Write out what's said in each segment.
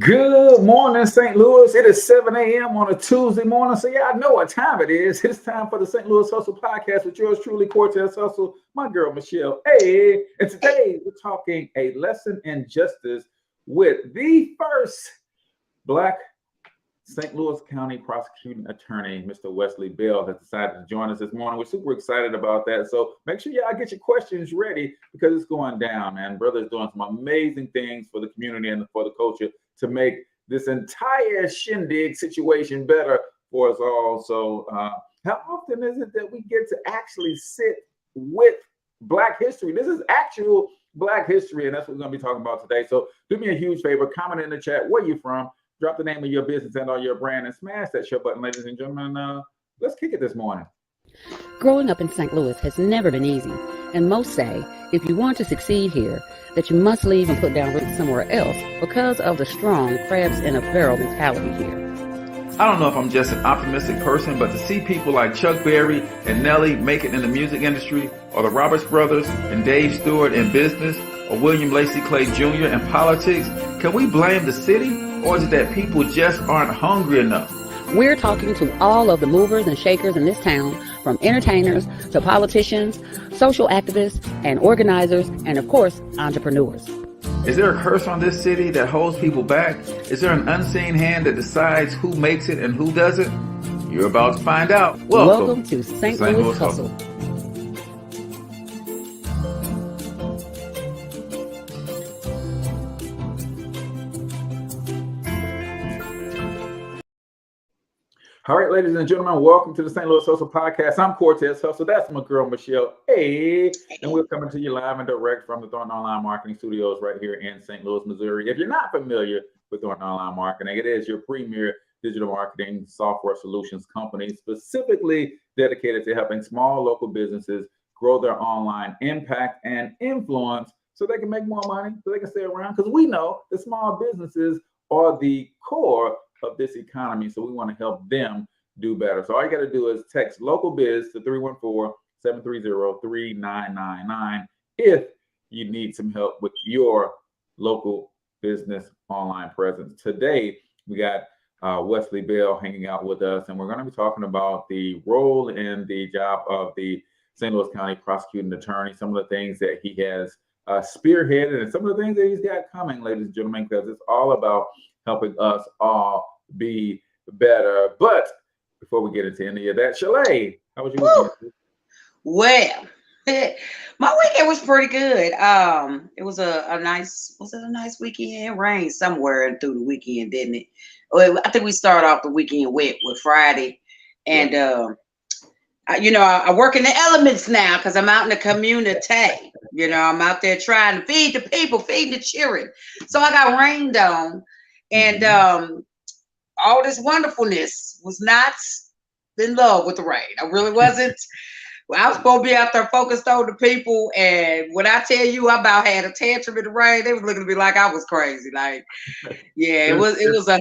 Good morning, St. Louis. It is 7 a.m. on a Tuesday morning. So, yeah, I know what time it is. It's time for the St. Louis Hustle Podcast with yours truly, Cortez Hustle, my girl, Michelle. Hey, and today we're talking a lesson in justice with the first Black St. Louis County Prosecuting Attorney, Mr. Wesley Bell, has decided to join us this morning. We're super excited about that. So make sure y'all get your questions ready because it's going down, man. Brother's doing some amazing things for the community and for the culture to make this entire shindig situation better for us all. So how often is it that we get to actually sit with Black history? This is actual Black history, and that's what we're going to be talking about today. So do me a huge favor, comment in the chat where you're from, drop the name of your business and or your brand, and smash that share button, ladies and gentlemen. Let's kick it this morning. Growing up in St. Louis has never been easy, and most say if you want to succeed here, that you must leave and put down roots somewhere else because of the strong crabs in a barrel mentality here. I don't know if I'm just an optimistic person, but to see people like Chuck Berry and Nelly make it in the music industry, or the Roberts brothers and Dave Stewart in business, or William Lacey Clay Jr. in politics, can we blame the city, or is it that people just aren't hungry enough? We're talking to all of the movers and shakers in this town, from entertainers to politicians, social activists and organizers, and of course, entrepreneurs. Is there a curse on this city that holds people back? Is there an unseen hand that decides who makes it and who doesn't? You're about to find out. Welcome to St. Louis Hustle. All right, ladies and gentlemen, welcome to the St. Louis Hustle Podcast. I'm Cortez Hustle. That's my girl, Michelle. Hey, and we're coming to you live and direct from the Thornton Online Marketing Studios right here in St. Louis, Missouri. If you're not familiar with Thornton Online Marketing, it is your premier digital marketing software solutions company, specifically dedicated to helping small local businesses grow their online impact and influence so they can make more money, so they can stay around. Because we know that small businesses are the core of this economy, so we want to help them do better. So all you got to do is text local biz to 314-730-3999 if you need some help with your local business online presence. Today we got Wesley Bell hanging out with us, and we're going to be talking about the role and the job of the St. Louis County Prosecuting Attorney, some of the things that he has spearheaded, and some of the things that he's got coming, ladies and gentlemen, because it's all about helping us all be better. But before we get into any of that, Chalet, how was your weekend? Well, my weekend was pretty good. It was a nice weekend. It rained somewhere through the weekend, didn't it? Well, I think we started off the weekend wet with Friday, and I work in the elements now because I'm out in the community. I'm out there trying to feed the people, feed the children. So I got rained on, and all this wonderfulness was not in love with the rain. I really wasn't. Well, I was supposed to be out there focused on the people, and when I tell you I about had a tantrum in the rain, they was looking at me like I was crazy. Like, yeah, it was a.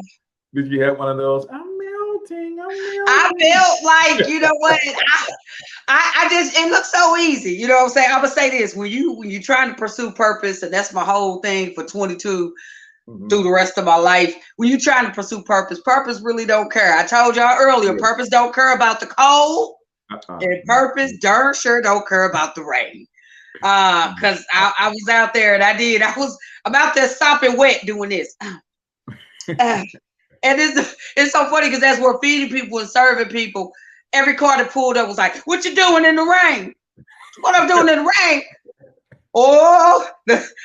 Did you have one of those? I'm melting. I felt like, you know what? I just, it looks so easy. You know what I'm saying? I'm gonna say this: when you're trying to pursue purpose, and that's my whole thing for 22. Through the rest of my life, when you're trying to pursue purpose really don't care. I told y'all earlier, purpose don't care about the cold, and purpose darn sure don't care about the rain. Because I was out there and I'm out there stopping wet doing this. And it's so funny because as we're feeding people and serving people, every car that pulled up was like, "What you doing in the rain?" "What I'm doing in the rain?" Oh,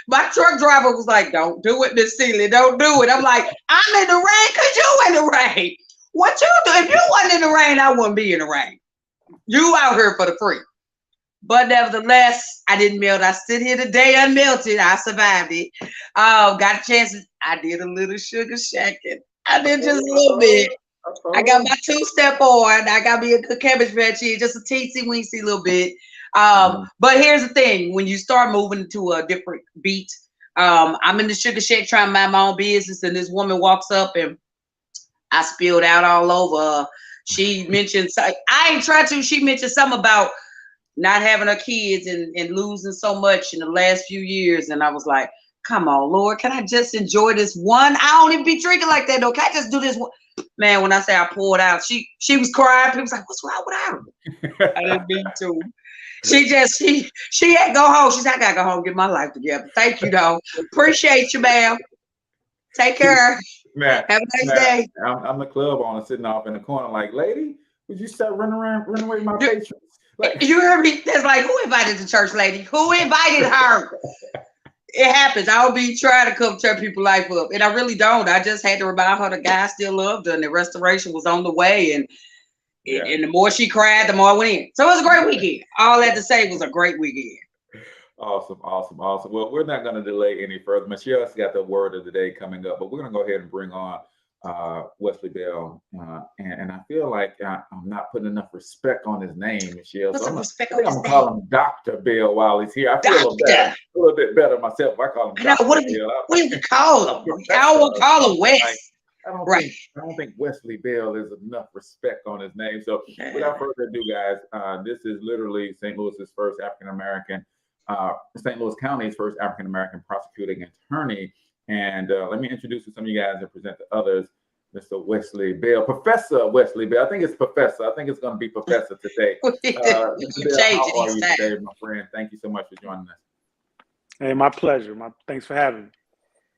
my truck driver was like, "Don't do it, Miss Seeley. Don't do it." I'm like, "I'm in the rain because you in the rain. What you do? If you wasn't in the rain, I wouldn't be in the rain. You out here for the free." But nevertheless, I didn't melt. I sit here today unmelted. I survived it. Got a chance. I did a little sugar shacking. I did just a little bit. I got my 2-step on. I got me a good cabbage veggie, just a teensy weensy little bit. But here's the thing: when you start moving to a different beat, I'm in the sugar shack trying to mind my own business, and this woman walks up and I spilled out all over. She mentioned, I ain't tried to. She mentioned something about not having her kids and losing so much in the last few years, and I was like, come on, Lord, can I just enjoy this one? I don't even be drinking like that, though. Can I just do this one? Man, when I say I poured out, she was crying. People was like, what's wrong with her? I didn't mean to. She had to go home. She said, I gotta go home and get my life together. Thank you, though. Appreciate you, ma'am. Take care. Man, have a nice day. I'm the club owner sitting off in the corner, like, lady, would you stop running away with my patrons? Like, you heard me? That's like, who invited the church lady? Who invited her? It happens. I'll be trying to come turn people's life up, and I really don't. I just had to remind her the guy still loved her, and the restoration was on the way, and the more she cried, the more I went in. So it was a great weekend. All I had to say was a great weekend. Awesome. Well, we're not going to delay any further. Michelle's got the word of the day coming up, but we're going to go ahead and bring on Wesley Bell. And I feel like I'm not putting enough respect on his name, Michelle. Put So some I'm respect going on his to call name. him Dr. Bell while he's here. I feel a little bit better myself if I call him Dr. What do you call him? I don't want to call him Wes. I don't think Wesley Bell is enough respect on his name. So without further ado, guys, this is literally St. Louis's first African-American, St. Louis County's first African-American prosecuting attorney. And let me introduce to some of you guys and present the others. Mr. Wesley Bell, Professor Wesley Bell. I think it's Professor. I think it's going to be Professor today. Mr. Bell, how are you today, my friend? Thank you so much for joining us. Hey, my pleasure. Thanks for having me.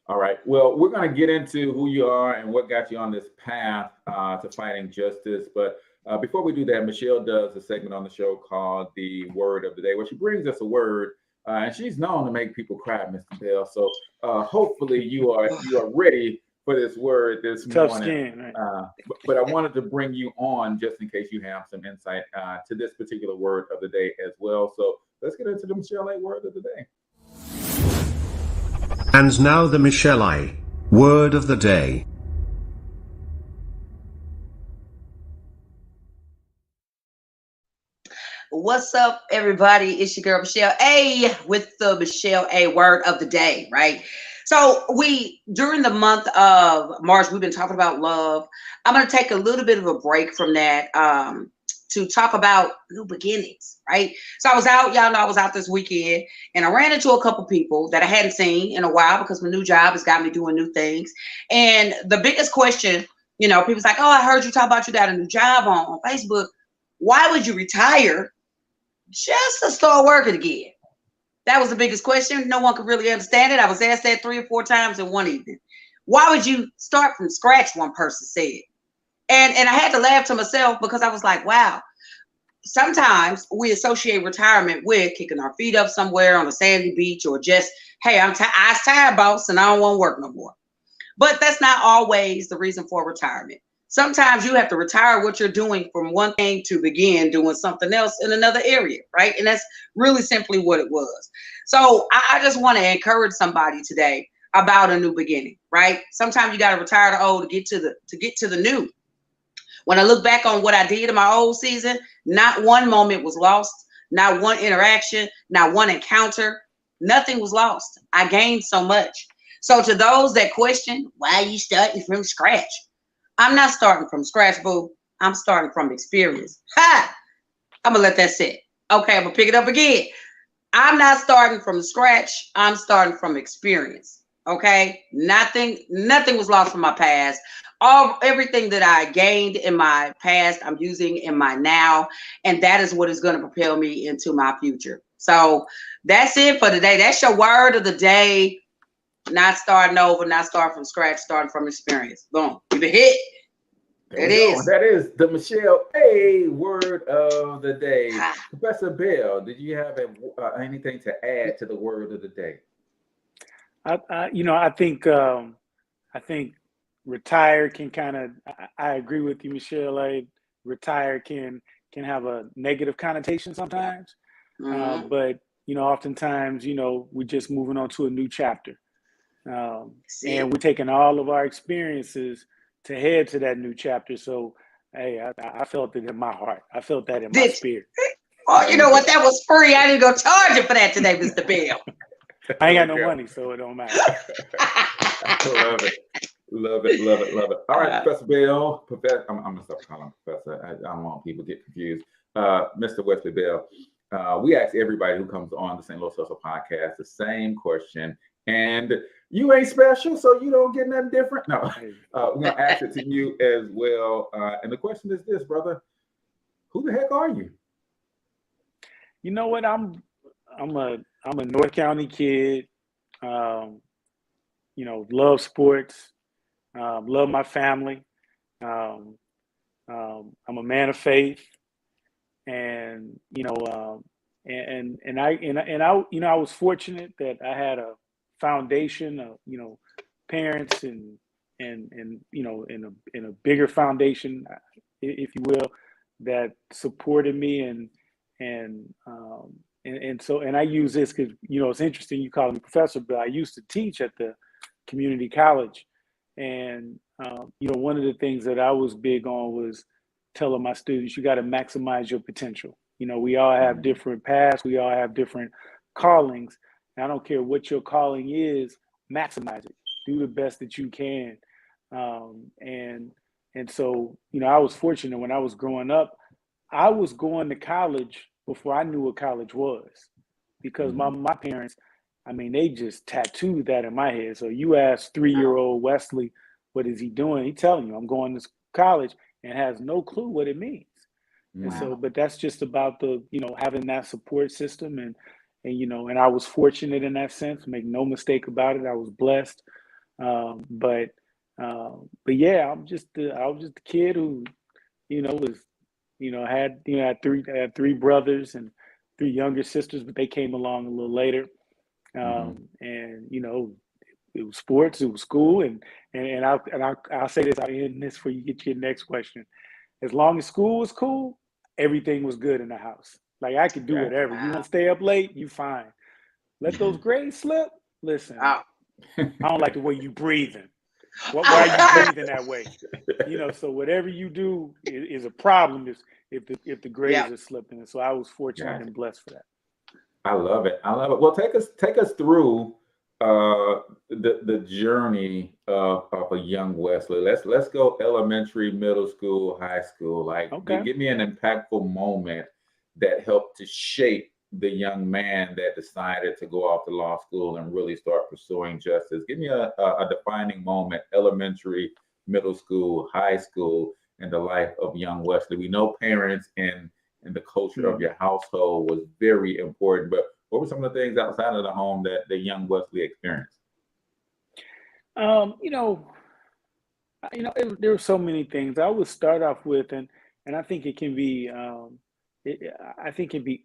All right. Well, we're going to get into who you are and what got you on this path to fighting justice. But before we do that, Michelle does a segment on the show called The Word of the Day, where she brings us a word, and she's known to make people cry, Mr. Bell. So hopefully you are ready for this word this Tough morning. Skin, right? But I wanted to bring you on just in case you have some insight to this particular word of the day as well. So let's get into the Michelle A. word of the day. And now the Michelle I. word of the day. What's up, everybody? It's your girl Michelle A. with the Michelle A. word of the day, right? So during the month of March, we've been talking about love. I'm going to take a little bit of a break from that to talk about new beginnings, right? So I was out, y'all know I was out this weekend, and I ran into a couple people that I hadn't seen in a while because my new job has got me doing new things. And the biggest question, people's like, oh, I heard you talk about you got a new job on Facebook. Why would you retire just to start working again? That was the biggest question. No one could really understand it. I was asked that 3 or 4 times in one evening. Why would you start from scratch? One person said. And I had to laugh to myself because I was like, wow, sometimes we associate retirement with kicking our feet up somewhere on a sandy beach or just, hey, I'm tired, boss, and I don't want to work no more. But that's not always the reason for retirement. Sometimes you have to retire what you're doing from one thing to begin doing something else in another area, right? And that's really simply what it was. So I just want to encourage somebody today about a new beginning, right? Sometimes you got to retire the old to get to the new. When I look back on what I did in my old season, not one moment was lost, not one interaction, not one encounter, nothing was lost. I gained so much. So to those that question, why are you starting from scratch? I'm not starting from scratch, boo. I'm starting from experience. Ha! I'm going to let that sit. Okay, I'm going to pick it up again. I'm not starting from scratch. I'm starting from experience. Okay? Nothing was lost from my past. Everything that I gained in my past, I'm using in my now. And that is what is going to propel me into my future. So that's it for today. That's your word of the day. Not starting over, not starting from scratch, starting from experience. Boom. You've been hit. It is. That is the Michelle A. word of the day. Professor Bell, did you have anything to add to the word of the day? I think retire can kind of. I agree with you, Michelle A. Retire can have a negative connotation sometimes, but oftentimes we're just moving on to a new chapter. And we're taking all of our experiences to head to that new chapter. So, hey, I felt it in my heart. I felt that in my spirit. Oh, you know what? That was free. I didn't go charge you for that today, Mr. Bell. I ain't got no money, so it don't matter. Love it. All right, Professor Bell. I'm going to stop calling him Professor. I don't want people to get confused. Mr. Wesley Bell. We ask everybody who comes on the St. Louis Social Podcast the same question And you ain't special, so you don't get nothing different. No, we're gonna ask it to you as well. And the question is this, brother: who the heck are you? You know what? I'm a North County kid. You know, love sports, love my family. I'm a man of faith, and you know, I was fortunate that I had a foundation of, you know, parents and you know, in a bigger foundation, if you will, that supported me and so I use this because, you know, it's interesting you call me professor, but I used to teach at the community college, and you know, one of the things that I was big on was telling my students, you got to maximize your potential. You know, we all have different paths, we all have different callings. And I don't care what your calling is, maximize it. Do the best that you can. And so, you know, I was fortunate when I was growing up, I was going to college before I knew what college was, because my parents, I mean, they just tattooed that in my head. So you ask 3-year-old Wesley, what is he doing? He telling you, I'm going to college, and has no clue what it means. And so, but that's just about the, you know, having that support system, and you know, and I was fortunate in that sense. Make no mistake about it, I was blessed. But yeah, I was just the kid who, you know, was, you know, had three brothers and 3 younger sisters, but they came along a little later. And you know, it was sports, it was school, and I'll say this, I'll end this before you get to your next question. As long as school was cool, everything was good in the house. Like, I could do whatever. You want to stay up late, you fine. Let those grades slip. Listen, I don't like the way you breathing. Why are you breathing that way? You know, so whatever you do is a problem if the grades are slipping. And so I was fortunate and blessed for that. I love it. I love it. Well, take us through the journey of a young Wesley. Let's go elementary, middle school, high school. Like, give me an impactful moment that helped to shape the young man that decided to go off to law school and really start pursuing justice. Give me a defining moment: elementary, middle school, high school, in the life of young Wesley. We know parents and the culture of your household was very important, but what were some of the things outside of the home that the young Wesley experienced? You know, there were so many things I would start off with, and I think it can be,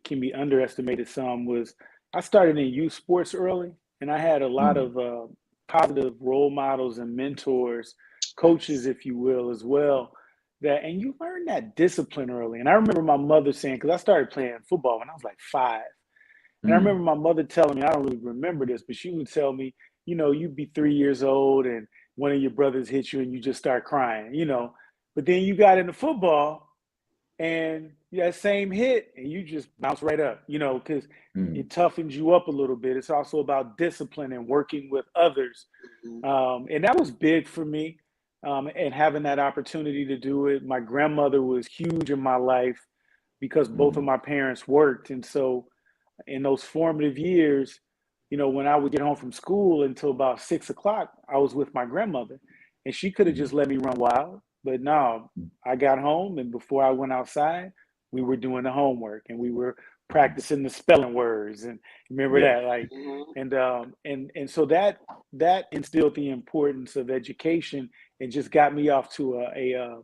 can be underestimated. Some was, I started in youth sports early, and I had a lot of positive role models and mentors, coaches, if you will, as well. And you learn that discipline early. And I remember my mother saying, because I started playing football when I was like 5. And I remember my mother telling me, I don't really remember this, but she would tell me, you know, you'd be 3 years old and one of your brothers hit you and you just start crying, you know. But then you got into football and that same hit and you just bounce right up, you know, because it toughens you up a little bit. It's also about discipline and working with others. And that was big for me. And having that opportunity to do it. My grandmother was huge in my life because both of my parents worked. And so in those formative years, you know, when I would get home from school until about 6 o'clock, I was with my grandmother, and she could have just let me run wild. But no, I got home, and before I went outside, we were doing the homework and we were practicing the spelling words. And remember that, like, and so that instilled the importance of education and just got me off to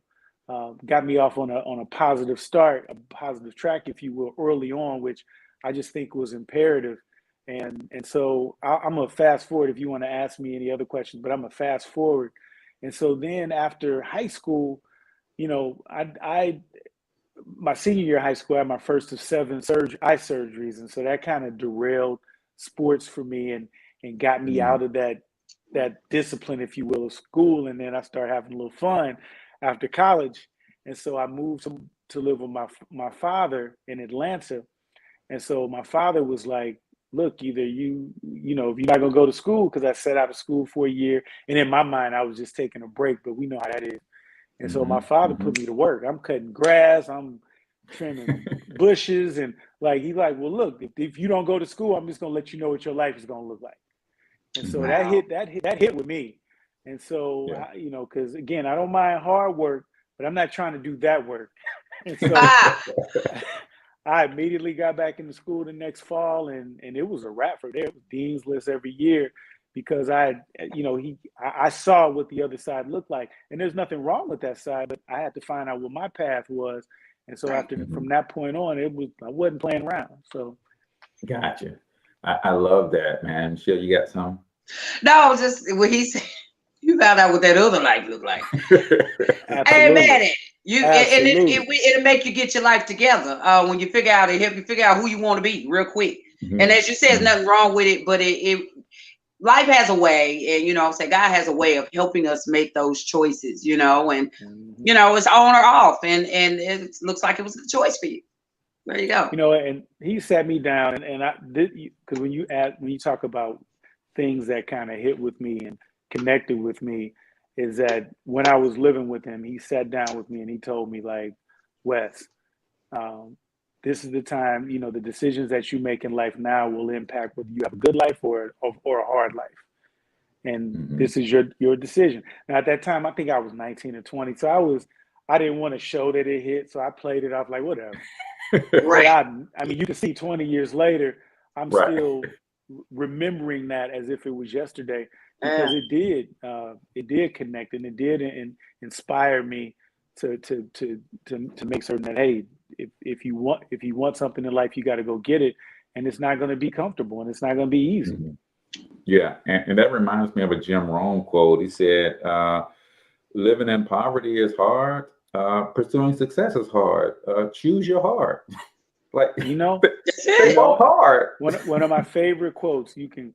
got me off on a positive start, a positive track, if you will, early on, which I just think was imperative. And so I'm gonna fast forward if you want to ask me any other questions, but I'm gonna fast forward. And so then after high school, you know, my senior year of high school, I had my first of 7 eye surgeries, and so that kind of derailed sports for me and got me out of that discipline, if you will, of school. And then I started having a little fun after college, and so I moved to live with my father in Atlanta. And so my father was like, look, either you know, if you're not gonna go to school, because I sat out of school for a year, and in my mind I was just taking a break, but we know how that is. And so my father put me to work. I'm cutting grass, I'm trimming bushes, and like, he's like, well, look, if you don't go to school, I'm just gonna let you know what your life is gonna look like. And so Wow. that hit with me. And so, Yeah. because again, I don't mind hard work, but I'm not trying to do that work. And so I immediately got back into school the next fall, and it was a wrap for there. It was Dean's List every year because I saw what the other side looked like. And there's nothing wrong with that side, but I had to find out what my path was. And so from that point on, I wasn't playing around. So Gotcha. I love that, man. Michelle, you got some? No, just what he said. You found out what that other life looked like. absolutely. Amen. It'll make you get your life together when you figure out, it help you figure out who you want to be real quick. Mhm. And as you said, there's nothing wrong with it, but life has a way, and I'm saying God has a way of helping us make those choices, and it's on or off, and it looks like it was a choice for you. There you go. And he sat me down, and I did, because when you talk about things that kind of hit with me and connected with me, is that when I was living with him, he sat down with me and he told me, like, Wes, this is the time, the decisions that you make in life now will impact whether you have a good life or a hard life. And this is your decision. Now, at that time, I think I was 19 or 20. So I didn't want to show that it hit. So I played it off like, whatever. Right. I mean, you can see 20 years later, I'm still remembering that as if it was yesterday, because it did connect, and it did inspire me to make certain that, hey, if you want something in life, you got to go get it, and it's not going to be comfortable, and it's not going to be easy. Yeah, and that reminds me of a Jim Rohn quote. He said, "Living in poverty is hard. Pursuing success is hard. Choose your heart." Like, they both hard. One of my favorite quotes: "You can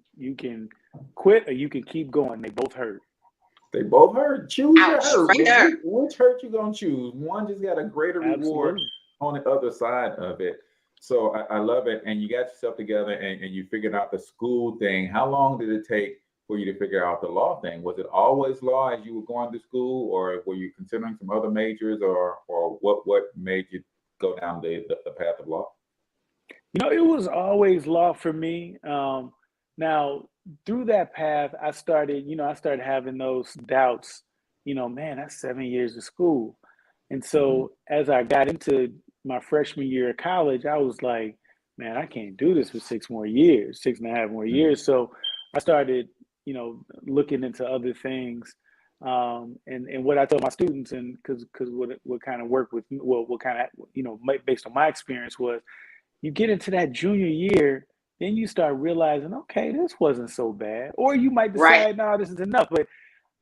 quit or you can keep going. They both hurt." They both hurt. Choose your hurt. Right there. Which hurt you gonna choose? One just got a greater reward on the other side of it. So I love it. And you got yourself together and you figured out the school thing. How long did it take for you to figure out the law thing? Was it always law as you were going to school, or were you considering some other majors, or what made you go down the path of law? It was always law for me. Now, through that path, I started having those doubts, man, that's 7 years of school. And so as I got into my freshman year of college, I was like, man, I can't do this for 6 and a half more years. So I started, looking into other things. And what I told my students, and because what kind of worked with, what kind of, based on my experience, was you get into that junior year, then you start realizing, okay, this wasn't so bad. Or you might decide, no, this is enough. But,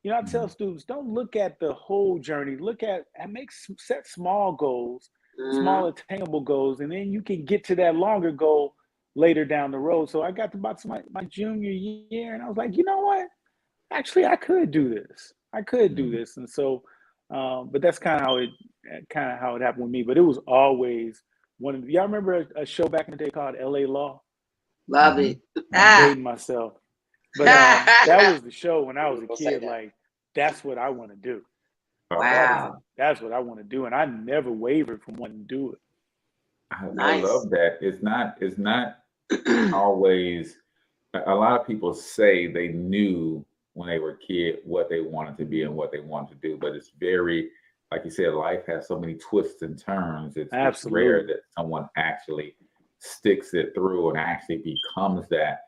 I tell students, don't look at the whole journey. Look at and set small goals, small attainable goals, and then you can get to that longer goal later down the road. So I got to about my junior year, and I was like, you know what? Actually, I could do this. And so, but that's kind of how it happened with me. But it was always y'all remember a show back in the day called LA Law? Love it. I'm dating myself. But that was the show when I was a kid. Like, that's what I want to do. Wow. That's what I want to do. And I never wavered from wanting to do it. I love that. It's not always, a lot of people say they knew when they were a kid what they wanted to be and what they wanted to do, but it's very, like you said, life has so many twists and turns. It's rare that someone actually sticks it through and actually becomes that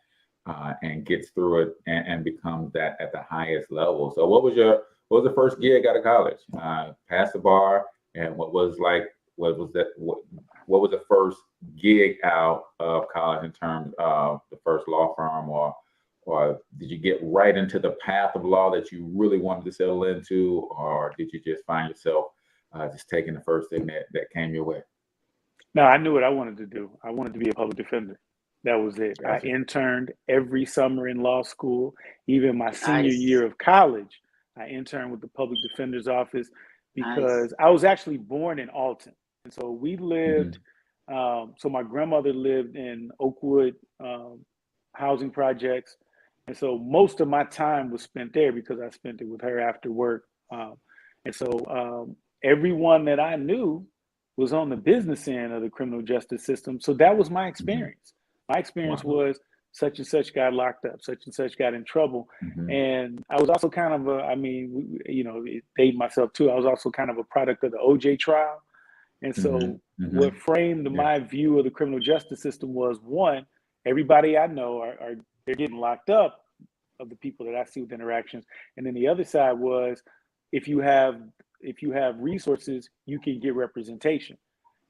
and gets through it and becomes that at the highest level. So what was the first gig out of college? Passed the bar, and what was the first gig out of college in terms of the first law firm, or did you get right into the path of law that you really wanted to settle into, or did you just find yourself just taking the first thing that came your way? No, I knew what I wanted to do. I wanted to be a public defender. That was it. Gotcha. I interned every summer in law school. Even my senior year of college, I interned with the public defender's office because I was actually born in Alton. And so we lived, so my grandmother lived in Oakwood housing projects. And so most of my time was spent there because I spent it with her after work. And so everyone that I knew was on the business end of the criminal justice system. So that was my experience. My experience was such and such got locked up, such and such got in trouble. And I was also kind of dating myself too. I was also kind of a product of the OJ trial. And so what framed my view of the criminal justice system was, one, everybody I know they're getting locked up, of the people that I see with interactions. And then the other side was, if you have resources, you can get representation.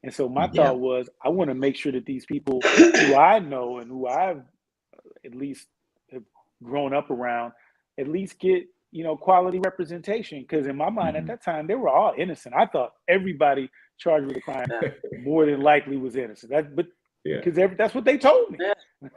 And so my thought was, I want to make sure that these people who I know and who I've at least have grown up around, at least get, quality representation. Because in my mind at that time, they were all innocent. I thought everybody charged with a crime more than likely was innocent. Because that's what they told me.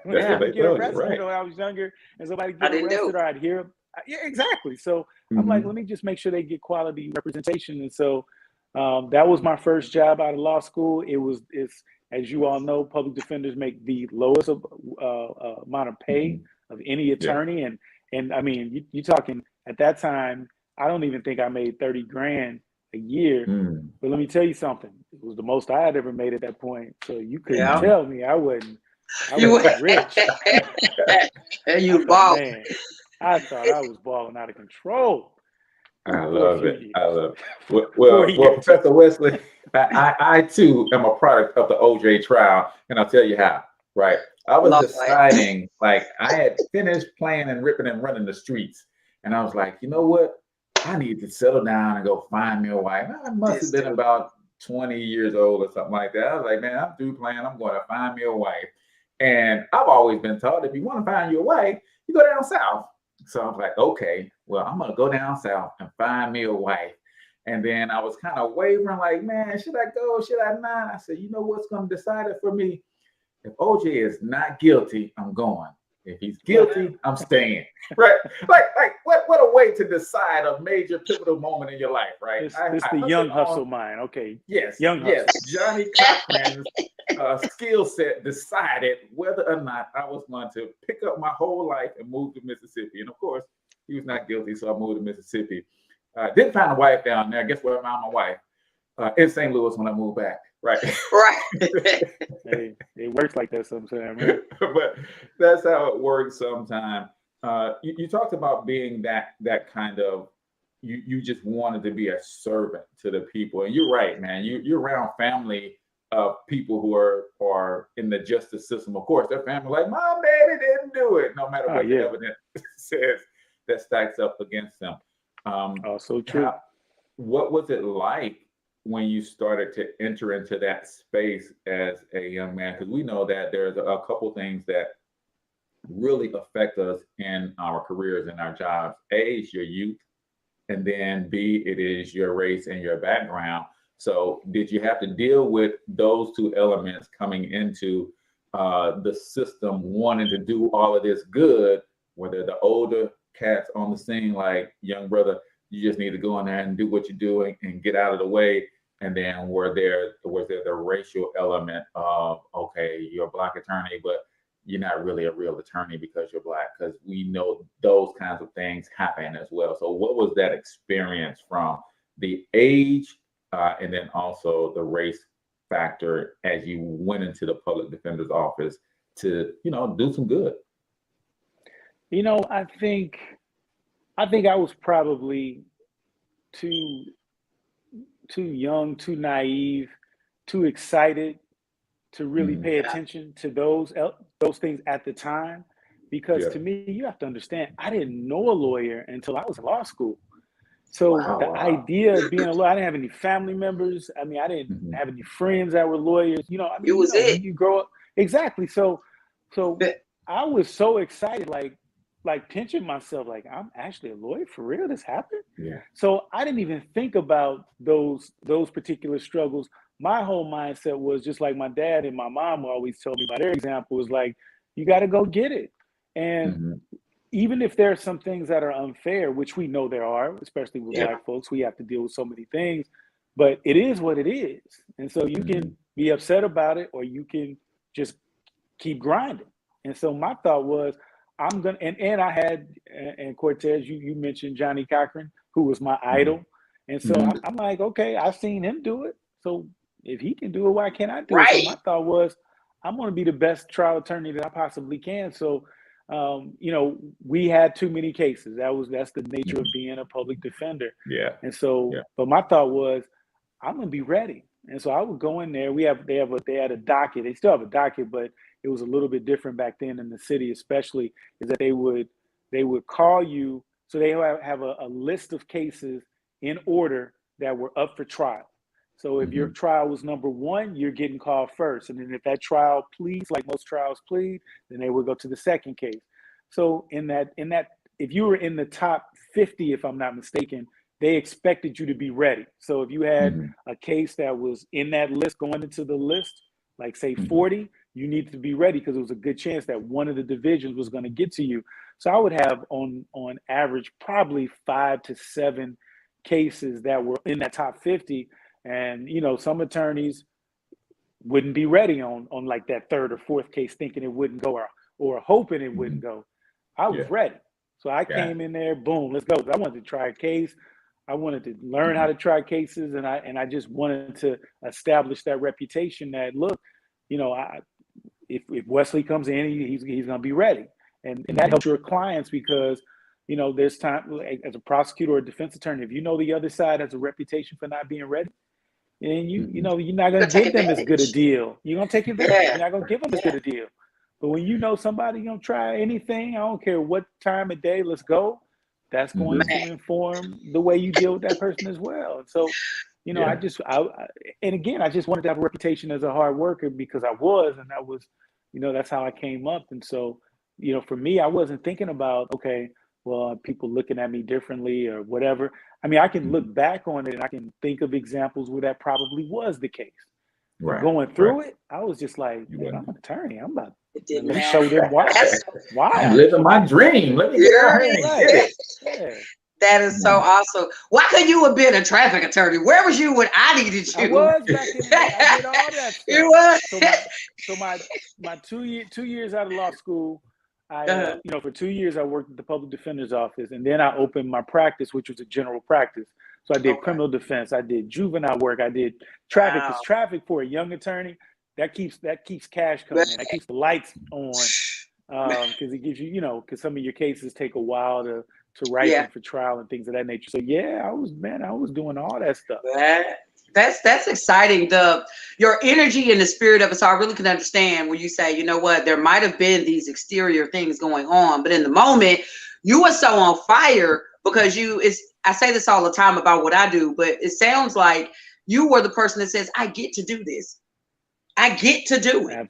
When I would get arrested, when I was younger, and somebody get arrested, or I'd hear, exactly. So I'm like, let me just make sure they get quality representation. And so that was my first job out of law school. It's as you all know, public defenders make the lowest amount of pay of any attorney, and I mean, you're talking at that time. I don't even think I made $30,000 a year. But let me tell you something. It was the most I had ever made at that point. So you couldn't tell me I wasn't rich. And you balled. Man, I thought I was balling out of control. I love it. Well, Professor Wesley, I too am a product of the OJ trial, and I'll tell you how. Right, I was deciding, like, I had finished playing and ripping and running the streets, and I was like, you know what? I need to settle down and go find me a wife. I must have been about 20 years old or something like that. I was like, man, I'm through playing. I'm going to find me a wife. And I've always been taught, if you want to find you a wife, you go down south. So I was like, okay, well, I'm going to go down south and find me a wife. And then I was kind of wavering, like, man, should I go? Should I not? I said, you know what's going to decide it for me? If OJ is not guilty, I'm going. If he's guilty, I'm staying. Right? Like what a way to decide a major pivotal moment in your life, right? It's the young hustle mind. Okay. Yes. Young hustle. Johnny Cochran's skill set decided whether or not I was going to pick up my whole life and move to Mississippi. And of course, he was not guilty, so I moved to Mississippi. Didn't find a wife down there. Guess where I found my wife? In St. Louis when I moved back. Right. Hey, it works like that sometimes. Right? But that's how it works sometimes. You talked about being that kind of, you just wanted to be a servant to the people. And you're right, man. You're around family of people who are in the justice system. Of course, their family like, my baby didn't do it, no matter what the evidence says that stacks up against them. So true. What was it like when you started to enter into that space as a young man? Because we know that there's a couple things that really affect us in our careers and our jobs. A is your youth, and then B, it is your race and your background. So did you have to deal with those two elements coming into the system, wanting to do all of this good, whether the older cats on the scene like, young brother, you just need to go in there and do what you're doing and get out of the way. And then was there the racial element of, okay, you're a Black attorney, but you're not really a real attorney because you're Black, because we know those kinds of things happen as well. So what was that experience from the age and then also the race factor as you went into the public defender's office to, do some good? I think I was probably too young, too naive, too excited to really pay attention to those things at the time. Because to me, you have to understand, I didn't know a lawyer until I was in law school. So the idea of being a lawyer, I didn't have any family members. I mean, I didn't have any friends that were lawyers. It was it. You grow up. Exactly. So I was so excited, like pinching myself, like, I'm actually a lawyer for real. This happened. Yeah. So I didn't even think about those particular struggles. My whole mindset was just like my dad and my mom always told me by their example, was like, you got to go get it. And even if there are some things that are unfair, which we know there are, especially with Black folks, we have to deal with so many things, but it is what it is. And so you can be upset about it, or you can just keep grinding. And so my thought was, I'm gonna, and I had, and Cortez, you mentioned Johnny Cochran, who was my idol. And so I'm like, okay, I've seen him do it. So if he can do it, why can't I do it? So my thought was, I'm going to be the best trial attorney that I possibly can. So, you know, we had too many cases. That's the nature of being a public defender. Yeah. And so, but my thought was, I'm going to be ready. And so I would go in there. They had a docket. They still have a docket, but it was a little bit different back then in the city, especially is that they would call you. So they have a list of cases in order that were up for trial. So if your trial was number 1, you're getting called first. And then if that trial pleads, like most trials plead, then they would go to the second case. So in that, if you were in the top 50, if I'm not mistaken, they expected you to be ready. So if you had a case that was in that list, going into the list, like say 40, you needed to be ready because it was a good chance that one of the divisions was going to get to you. So I would have on average probably 5 to 7 cases that were in that top 50. And, you know, some attorneys wouldn't be ready on like that 3rd or 4th case, thinking it wouldn't go or hoping it wouldn't go. I was ready. So I came in there, boom, let's go. I wanted to try a case. I wanted to learn how to try cases. And I just wanted to establish that reputation that, look, you know, if Wesley comes in, he's going to be ready. And that helps your clients because, you know, there's time as a prosecutor or a defense attorney, if you know the other side has a reputation for not being ready, and you know, you're not going to give them as good a deal. You're going to take advantage. You're not going to give them as good a deal. But when you know somebody going to try anything, I don't care what time of day, let's go. That's going to inform the way you deal with that person as well. And so, you know, and again, I just wanted to have a reputation as a hard worker because I was, and that was, you know, that's how I came up. And so, you know, for me, I wasn't thinking about, okay, well, people looking at me differently or whatever. I mean, I can look back on it and I can think of examples where that probably was the case. Right. Going through it, I was just like, I'm an attorney. I'm about to show them why. I'm living my dream. Let me get That is so awesome. Why couldn't you have been a traffic attorney? Where was you when I needed you? I was back in the day. I did all that stuff. You was. So my 2 years out of law school, I you know, for 2 years I worked at the public defender's office, and then I opened my practice, which was a general practice. So I did criminal defense, I did juvenile work, I did traffic. Because traffic for a young attorney, that keeps cash coming in, that keeps the lights on, because it gives you, you know, because some of your cases take a while to write them for trial and things of that nature. So I was doing all that stuff. That's exciting. Your energy and the spirit of it. So I really can understand when you say, you know what, there might have been these exterior things going on, but in the moment you were so on fire because I say this all the time about what I do, but it sounds like you were the person that says, I get to do this. I get to do it.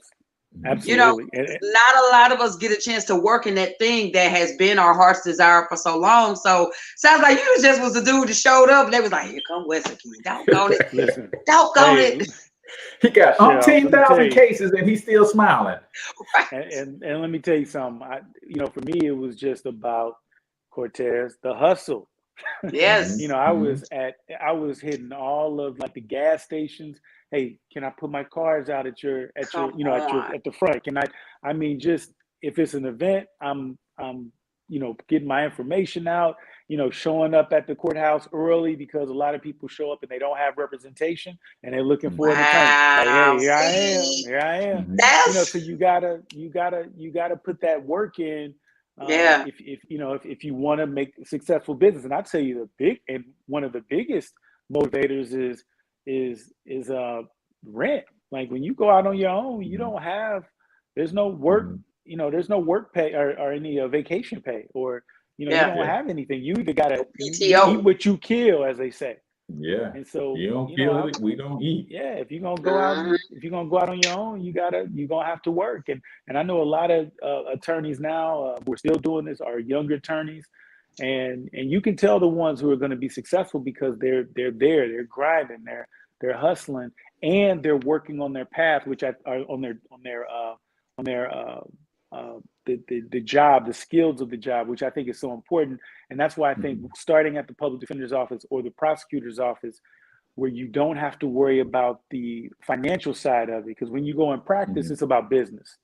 Absolutely. You know, not a lot of us get a chance to work in that thing that has been our heart's desire for so long. So sounds like you just was the dude that showed up and they was like, here come Wesley. Doggone it. Listen, doggone it. He got 10,000 cases and he's still smiling. And let me tell you something. You know, for me, it was just about Cortez, the hustle. Yes. You know, I was hitting all of like the gas stations. Hey, can I put my cars out at the front? Can I mean, just if it's an event, I'm you know, getting my information out, you know, showing up at the courthouse early because a lot of people show up and they don't have representation and they're looking for an attorney. Like, hey, here I am. You know, so you gotta put that work in. If you want to make a successful business. And I tell you one of the biggest motivators is rent. Like when you go out on your own, you don't have, there's no work, you know, there's no work pay or any vacation pay, or, you know, you don't have anything. You either gotta eat what you kill, as they say. Yeah. And so you don't kill it, we don't eat. Yeah, if you're gonna go out on your own, you're gonna have to work. And I know a lot of attorneys now who are still doing this are younger attorneys, and you can tell the ones who are going to be successful because they're grinding, they're hustling, and they're working on their path, which are on the job, the skills of the job, which I think is so important. And that's why I think starting at the public defender's office or the prosecutor's office, where you don't have to worry about the financial side of it, because when you go in practice, it's about business.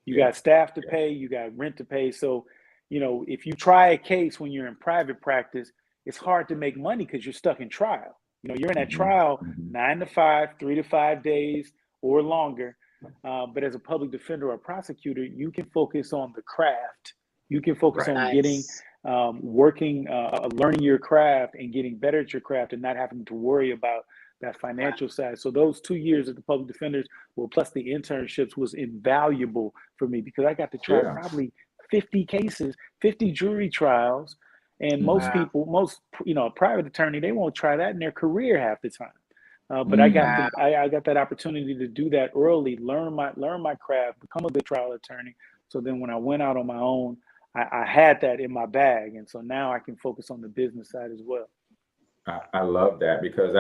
You got staff to pay, you got rent to pay. So, you know, if you try a case when you're in private practice, it's hard to make money because you're stuck in trial. You know, you're in that trial 9 to 5, 3 to 5 days or longer. But as a public defender or a prosecutor, you can focus on the craft. You can focus on getting, working, learning your craft and getting better at your craft and not having to worry about that financial side. So those 2 years at the public defenders, well, plus the internships, was invaluable for me because I got to try probably 50 cases, 50 jury trials. And most people, a private attorney, they won't try that in their career half the time. But I got that opportunity to do that early, learn my craft, become a good trial attorney. So then when I went out on my own, I had that in my bag. And so now I can focus on the business side as well. I love that because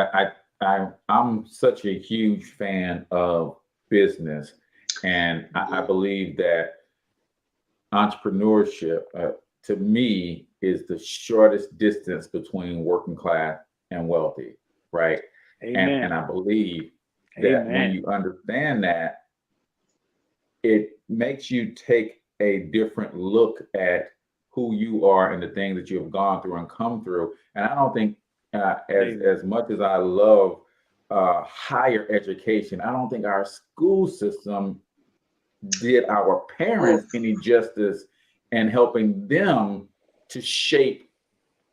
I'm such a huge fan of business. And I believe that entrepreneurship, to me, is the shortest distance between working class and wealthy, right? And I believe that when you understand that, it makes you take a different look at who you are and the things that you have gone through and come through. And I don't think as much as I love higher education, I don't think our school system did our parents any justice in helping them to shape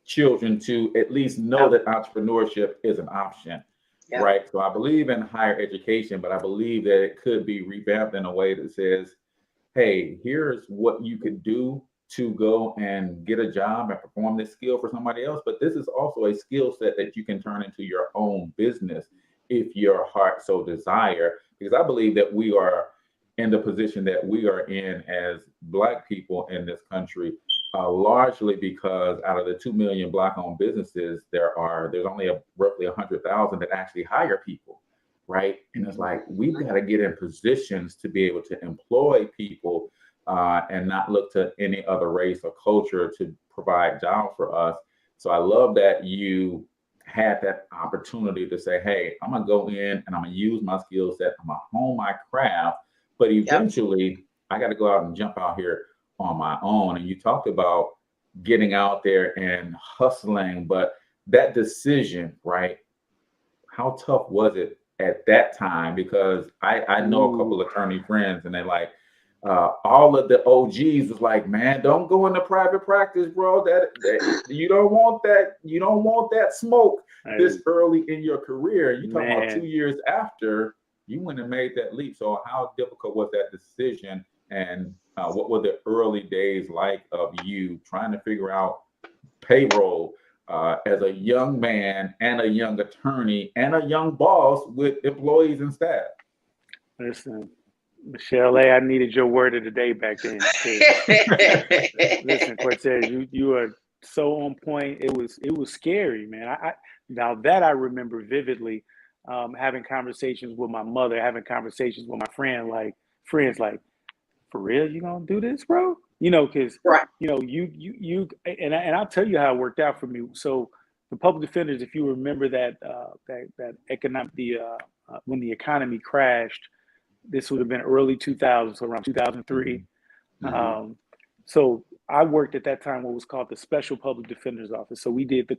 children to at least know that entrepreneurship is an option, right? So I believe in higher education, but I believe that it could be revamped in a way that says, hey, here's what you could do to go and get a job and perform this skill for somebody else. But this is also a skill set that you can turn into your own business if your heart so desire. Because I believe that we are in the position that we are in as Black people in this country, largely because out of the 2 million Black-owned businesses, there's only roughly 100,000 that actually hire people, right? And it's like, we've got to get in positions to be able to employ people and not look to any other race or culture to provide jobs for us. So I love that you had that opportunity to say, hey, I'm gonna go in and I'm gonna use my skill set, I'm gonna hone my craft, but eventually I got to go out and jump out here on my own. And you talked about getting out there and hustling, but that decision, right? How tough was it at that time? Because I know a couple of attorney friends and they're like, all of the OGs was like, man, don't go into private practice, bro. That you don't want that smoke this early in your career. You talking about 2 years after you went and made that leap. So how difficult was that decision? And what were the early days like of you trying to figure out payroll as a young man and a young attorney and a young boss with employees and staff? Listen, Michelle A., I needed your word of the day back then. Listen, Cortez, you are so on point. It was scary, man. Now that I remember vividly, having conversations with my mother, having conversations with my friends like, for real, you gonna do this, bro? Because you and I'll tell you how it worked out for me. So the public defenders, if you remember that when the economy crashed, this would have been early 2000s, so around 2003. So I worked at that time what was called the Special Public Defender's Office. So we did the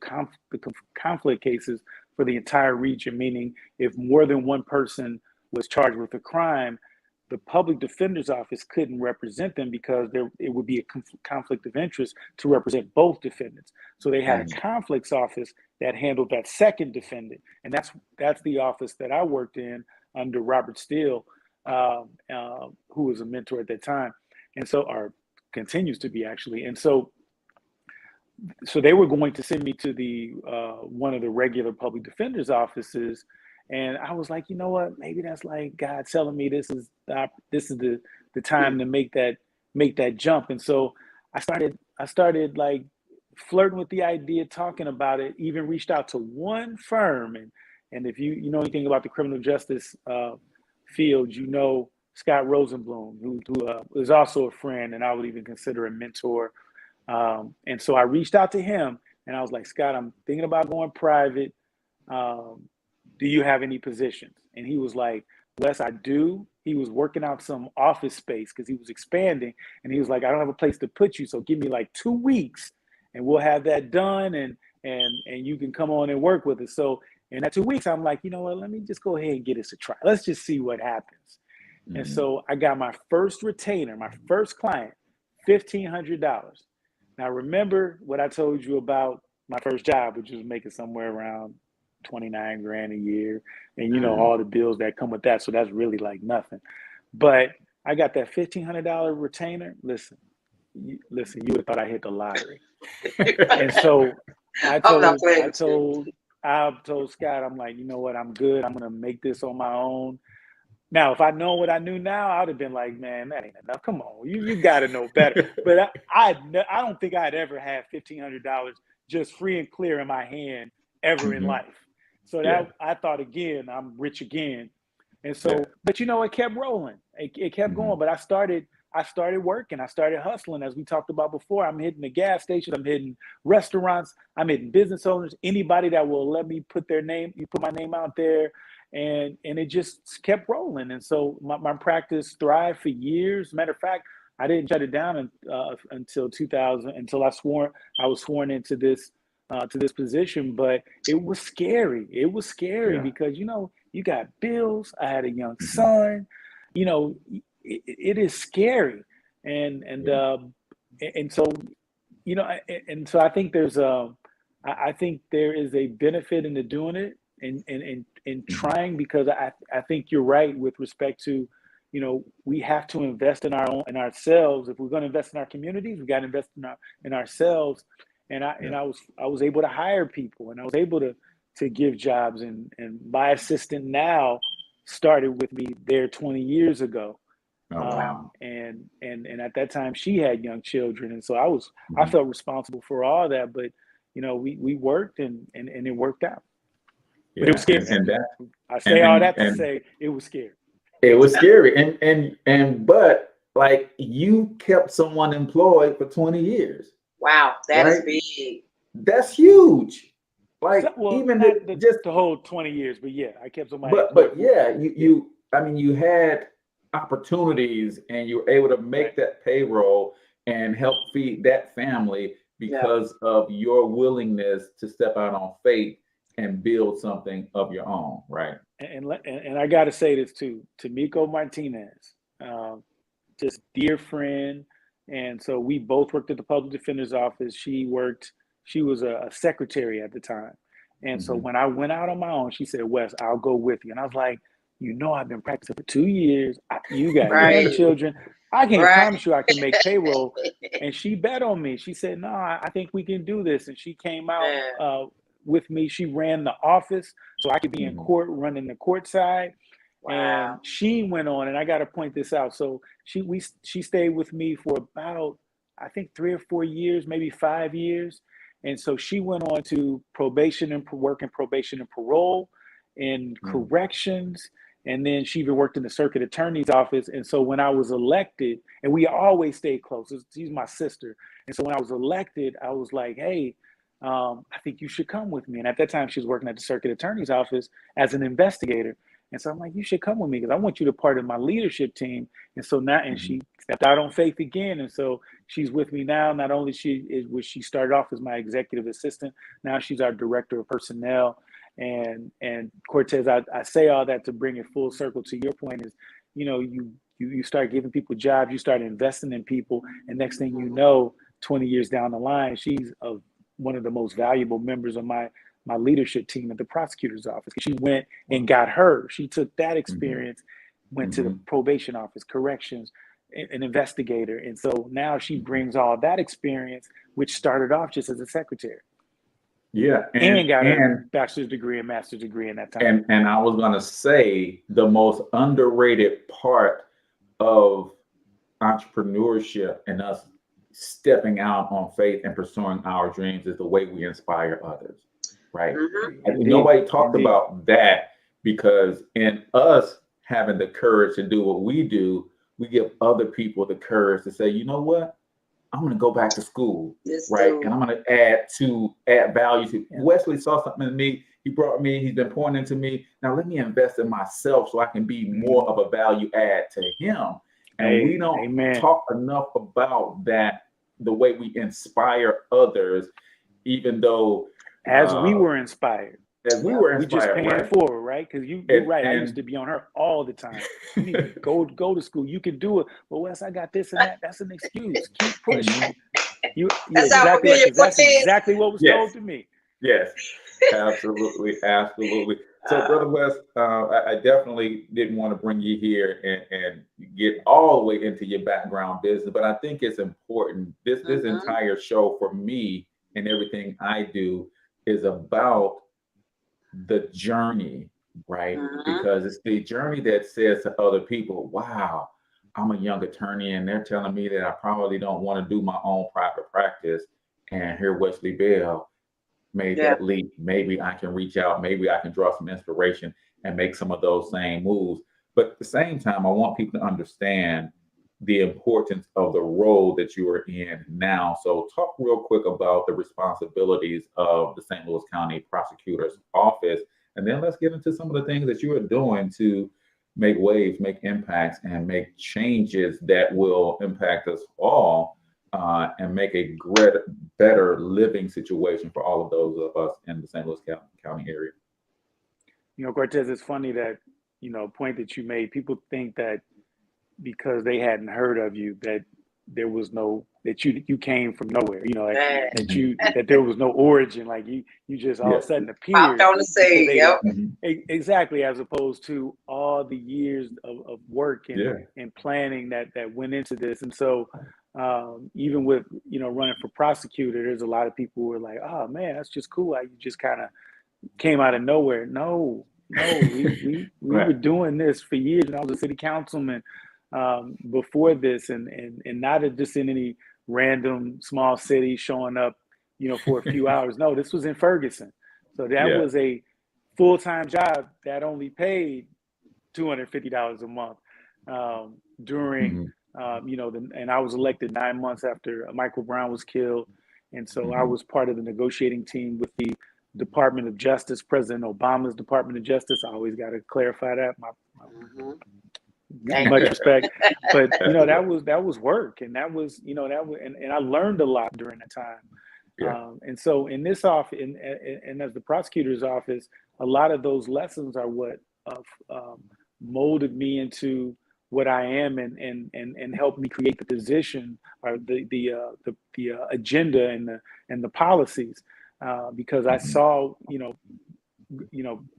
conflict cases for the entire region, meaning if more than one person was charged with a crime, the Public Defender's Office couldn't represent them because it would be a conflict of interest to represent both defendants. So they had a conflicts office that handled that second defendant. And that's the office that I worked in under Robert Steele, who was a mentor at that time. And so, or continues to be actually. And so they were going to send me to the one of the regular public defender's offices. And I was like, you know what? Maybe that's like God telling me this is the time to make that jump. And so I started like flirting with the idea, talking about it. Even reached out to one firm, and if you know anything about the criminal justice field, you know Scott Rosenblum, who is also a friend, and I would even consider a mentor. And so I reached out to him, and I was like, Scott, I'm thinking about going private. Do you have any positions? And he was like, Wes, I do. He was working out some office space because he was expanding. And he was like, I don't have a place to put you. So give me like 2 weeks and we'll have that done. And you can come on and work with us. So in that 2 weeks, I'm like, you know what, let me just go ahead and get us a try. Let's just see what happens. And so I got my first retainer, my first client, $1,500. Now, remember what I told you about my first job, which was making somewhere around 29 grand a year. And you know, all the bills that come with that. So that's really like nothing. But I got that $1,500 retainer. Listen, you would have thought I hit the lottery. And so I told Scott, I'm like, you know what, I'm good. I'm gonna make this on my own. Now, if I know what I knew now, I'd have been like, man, that ain't enough. Come on, you got to know better. But I don't think I'd ever have $1,500 just free and clear in my hand ever in life. So that I thought, again, I'm rich again. And so, but you know, it kept rolling. It kept going. But I started working. I started hustling, as we talked about before. I'm hitting the gas stations. I'm hitting restaurants. I'm hitting business owners. Anybody that will let me put my name out there. And it just kept rolling. And so my practice thrived for years. Matter of fact, I didn't shut it down until 2000, until I was sworn into this position. But it was scary. It was scary because, you know, you got bills. I had a young son. You know, it is scary. And so, you know, and so I think I think there is a benefit into doing it. And trying, because I think you're right with respect to, you know, we have to invest in ourselves. If we're going to invest in our communities, we got to invest in ourselves. And I was able to hire people, and I was able to give jobs. And my assistant now started with me there 20 years ago. Oh, wow. And at that time she had young children, and so I felt responsible for all that. But you know, we worked and it worked out. But it was scary. I say all that to say it was scary. It was scary. But like, you kept someone employed for 20 years. Wow, that is big. That's huge. Like, even just the whole 20 years, but yeah, I kept somebody. But yeah, you had opportunities, and you were able to make that payroll and help feed that family because of your willingness to step out on faith and build something of your own, right? And I got to say this too, Tamiko Martinez, just dear friend. And so we both worked at the public defender's office. She was a secretary at the time. And so when I went out on my own, she said, Wes, I'll go with you. And I was like, you know, I've been practicing for 2 years. You got young children. I can't promise you I can make payroll. And she bet on me. She said, no, I think we can do this. And she came out with me. She ran the office so I could be in court, running the court side. Wow. And she went on, and I got to point this out. So she stayed with me for about, I think, 3 or 4 years, maybe 5 years. And so she went on to probation and work in probation and parole, in corrections. And then she even worked in the circuit attorney's office. And so when I was elected, and we always stayed close, she's my sister. And so when I was elected, I was like, hey, I think you should come with me. And at that time, she was working at the circuit attorney's office as an investigator. And so I'm like, you should come with me because I want you to part of my leadership team. And so now, and she stepped out on faith again. And so she's with me now. Not only she started off as my executive assistant, now she's our director of personnel. And Cortez, I say all that to bring it full circle to your point is, you know, you start giving people jobs, you start investing in people, and next thing you know, 20 years down the line, she's one of the most valuable members of my leadership team at the prosecutor's office. She went and got her. She took that experience, went to the probation office, corrections, an investigator. And so now she brings all that experience, which started off just as a secretary. Yeah. And got a bachelor's degree and master's degree in that time. And I was going to say, the most underrated part of entrepreneurship and us stepping out on faith and pursuing our dreams is the way we inspire others, right? And nobody talked about that, because in us having the courage to do what we do, we give other people the courage to say, you know what? I'm going to go back to school, right? And I'm going to add value to. Wesley saw something in me. He brought me, he's been pouring into me. Now let me invest in myself so I can be more of a value add to him. And we don't talk enough about that, the way we inspire others, even though as we were inspired. as we were We just inspired, paying right? it forward, right? Because you're right. I used And to be on her all the time. You need to go to school. You can do it. But Wes, I got this and that. That's an excuse. Keep pushing. You're That sound exactly right, familiar, because that's Cortez? exactly what was told yes, to me. yes, absolutely, absolutely. So, Brother West, I definitely didn't want to bring you here and get all the way into your background business, but I think it's important. This entire show for me and everything I do is about the journey, right? Because it's the journey that says to other people, wow, I'm a young attorney and they're telling me that I probably don't want to do my own private practice. And here Wesley Bell made that leap. Maybe I can reach out, maybe I can draw some inspiration and make some of those same moves. But at the same time, I want people to understand the importance of the role that you are in now. So talk real quick about the responsibilities of the St. Louis County Prosecutor's Office, and then let's get into some of the things that you are doing to make waves, make impacts, and make changes that will impact us all, and make a better living situation for all of those of us in the St. Louis County area. Cortez, it's funny that, point that you made, people think that because they hadn't heard of you, that there was no, that you came from nowhere, that there was no origin, like you just all of a sudden appeared. Popped on the scene, yep. Exactly, as opposed to all the years of work and planning that went into this. And so even with, running for prosecutor, there's a lot of people who are like, oh man, that's just cool. You just kind of came out of nowhere. No, we were doing this for years. And I was a city councilman before this, and not just in any random small city showing up, for a few hours. No, this was in Ferguson. So that was a full-time job that only paid $250 a month during, and I was elected 9 months after Michael Brown was killed. And so I was part of the negotiating team with the Department of Justice, President Obama's Department of Justice. I always got to clarify that. Much respect, but that was work, and that was and I learned a lot during that time. And so in this office, and as the prosecutor's office, a lot of those lessons are what molded me into what I am, and helped me create the position, or the agenda and the policies, because I saw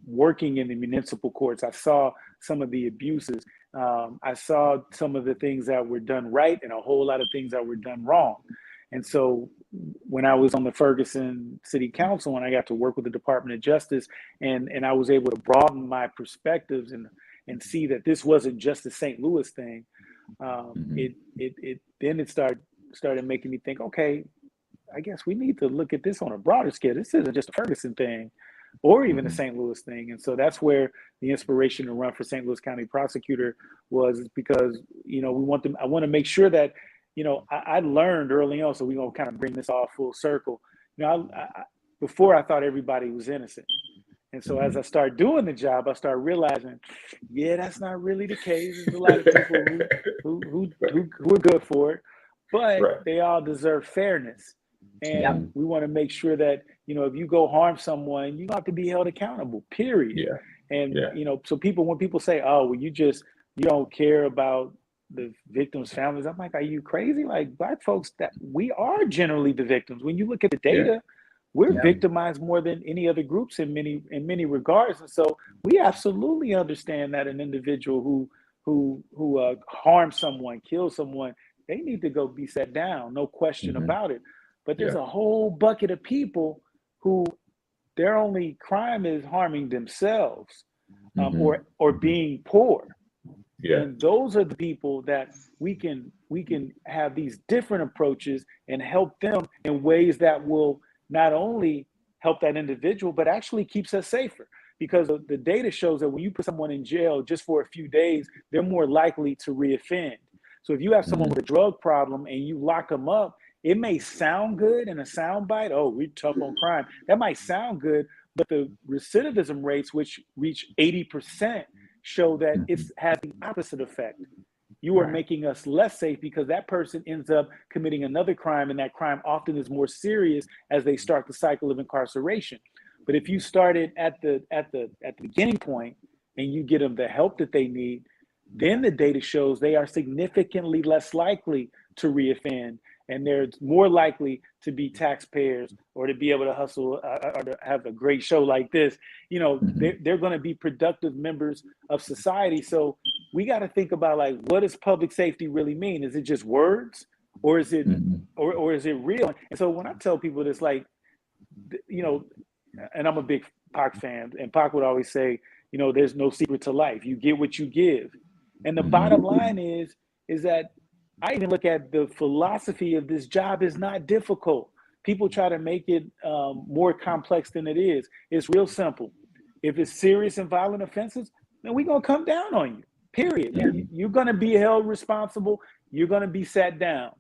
working in the municipal courts, I saw some of the abuses. I saw some of the things that were done right and a whole lot of things that were done wrong. And so when I was on the Ferguson City Council and I got to work with the Department of Justice, and I was able to broaden my perspectives and see that this wasn't just a St. Louis thing, it started making me think, okay, I guess we need to look at this on a broader scale. This isn't just a Ferguson thing or even a St. Louis thing. And so that's where the inspiration to run for St. Louis County Prosecutor was, because, I want to make sure that, I learned early on, so we're going to kind of bring this all full circle. Before I thought everybody was innocent. And so as I start doing the job, I start realizing, that's not really the case. There's a lot of people who are good for it, but they all deserve fairness. And we want to make sure that, if you go harm someone, you have to be held accountable, period. And, so when people say, oh, well, you don't care about the victims' families, I'm like, are you crazy? Like, Black folks, that we are generally the victims. When you look at the data, we're victimized more than any other groups in many regards. And so we absolutely understand that an individual who harms someone, kills someone, they need to go be set down, no question about it. But there's a whole bucket of people who their only crime is harming themselves, or being poor. And those are the people that we can have these different approaches and help them in ways that will not only help that individual, but actually keeps us safer. Because the data shows that when you put someone in jail just for a few days, they're more likely to reoffend. So if you have someone with a drug problem and you lock them up, it may sound good in a soundbite. Oh, we're tough on crime. That might sound good, but the recidivism rates, which reach 80%, show that it has the opposite effect. You are making us less safe, because that person ends up committing another crime, and that crime often is more serious as they start the cycle of incarceration. But if you started at the beginning point and you get them the help that they need, then the data shows they are significantly less likely to reoffend, and they're more likely to be taxpayers or to be able to hustle or to have a great show like this. You know, they're going to be productive members of society. So we got to think about, like, what does public safety really mean? Is it just words, or is it or is it real? And so when I tell people this, like, you know, and I'm a big Pac fan, and Pac would always say, you know, there's no secret to life. You get what you give. And the bottom line is that I even look at the philosophy of this job is not difficult. People try to make it more complex than it is. It's real simple. If it's serious and violent offenses, then we're going to come down on you, period. You're going to be held responsible. You're going to be sat down.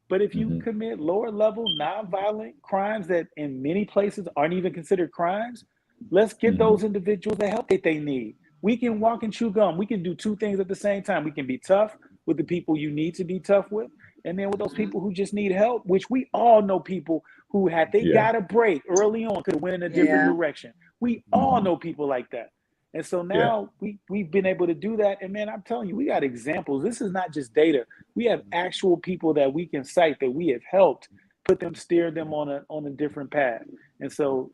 But if you commit lower level, nonviolent crimes that in many places aren't even considered crimes, let's get those individuals the help that they need. We can walk and chew gum. We can do two things at the same time. We can be tough with the people you need to be tough with, and then with those people who just need help, which we all know people who had, they got a break early on, could have went in a different direction. We all know people like that. And so now we've been able to do that. And man, I'm telling you, we got examples. This is not just data. We have actual people that we can cite that we have helped put them, steer them on a different path. And so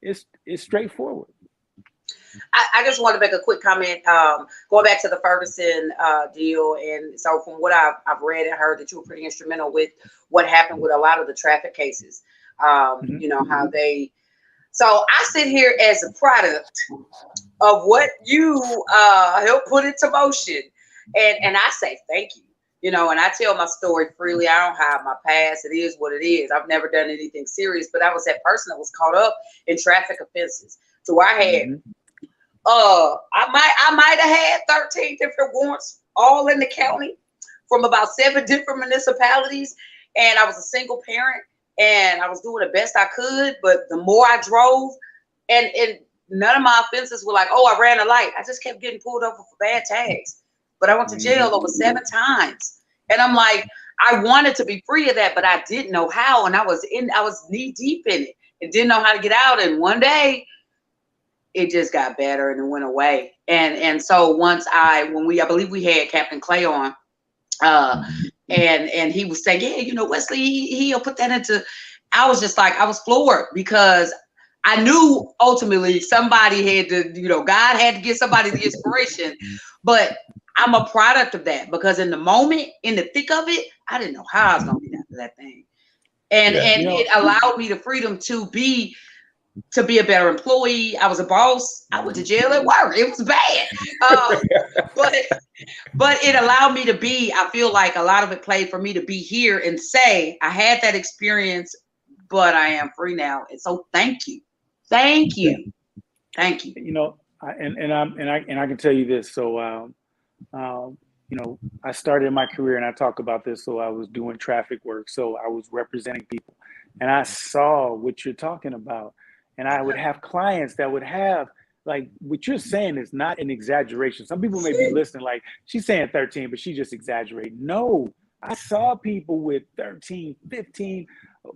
it's straightforward. I just want to make a quick comment, going back to the Ferguson deal. And so from what I've read and heard, that you were pretty instrumental with what happened with a lot of the traffic cases. You know, how they, so I sit here as a product of what you helped put into motion. And I say, thank you. You know, and I tell my story freely. I don't hide my past. It is what it is. I've never done anything serious, but I was that person that was caught up in traffic offenses. So I had, I might have had 13 different warrants, all in the county, from about 7 different municipalities. And I was a single parent, and I was doing the best I could. But the more I drove, and none of my offenses were like, oh, I ran a light. I just kept getting pulled over for bad tags. But I went to jail over 7 times. And I'm like, I wanted to be free of that, but I didn't know how. And I was knee deep in it and didn't know how to get out. And one day it just got better and it went away. And so once I believe we had Captain Clay on, and he was saying, yeah, you know, Wesley, he'll put that into, I was just like, I was floored, because I knew ultimately somebody had to, you know, God had to give somebody the inspiration, but I'm a product of that, because in the moment, in the thick of it, I didn't know how I was going to get after that thing. And it allowed me the freedom to be a better employee. I was a boss. I went to jail at work. It was bad. But it allowed me to be, I feel like a lot of it played for me to be here and say, I had that experience, but I am free now. And so thank you. Thank you. Thank you. You know, I can tell you this. So, you know, I started my career, and I talk about this. So I was doing traffic work. So I was representing people, and I saw what you're talking about. And I would have clients that would have, like, what you're saying is not an exaggeration. Some people may be listening like, she's saying 13, but she just exaggerated. No, I saw people with 13, 15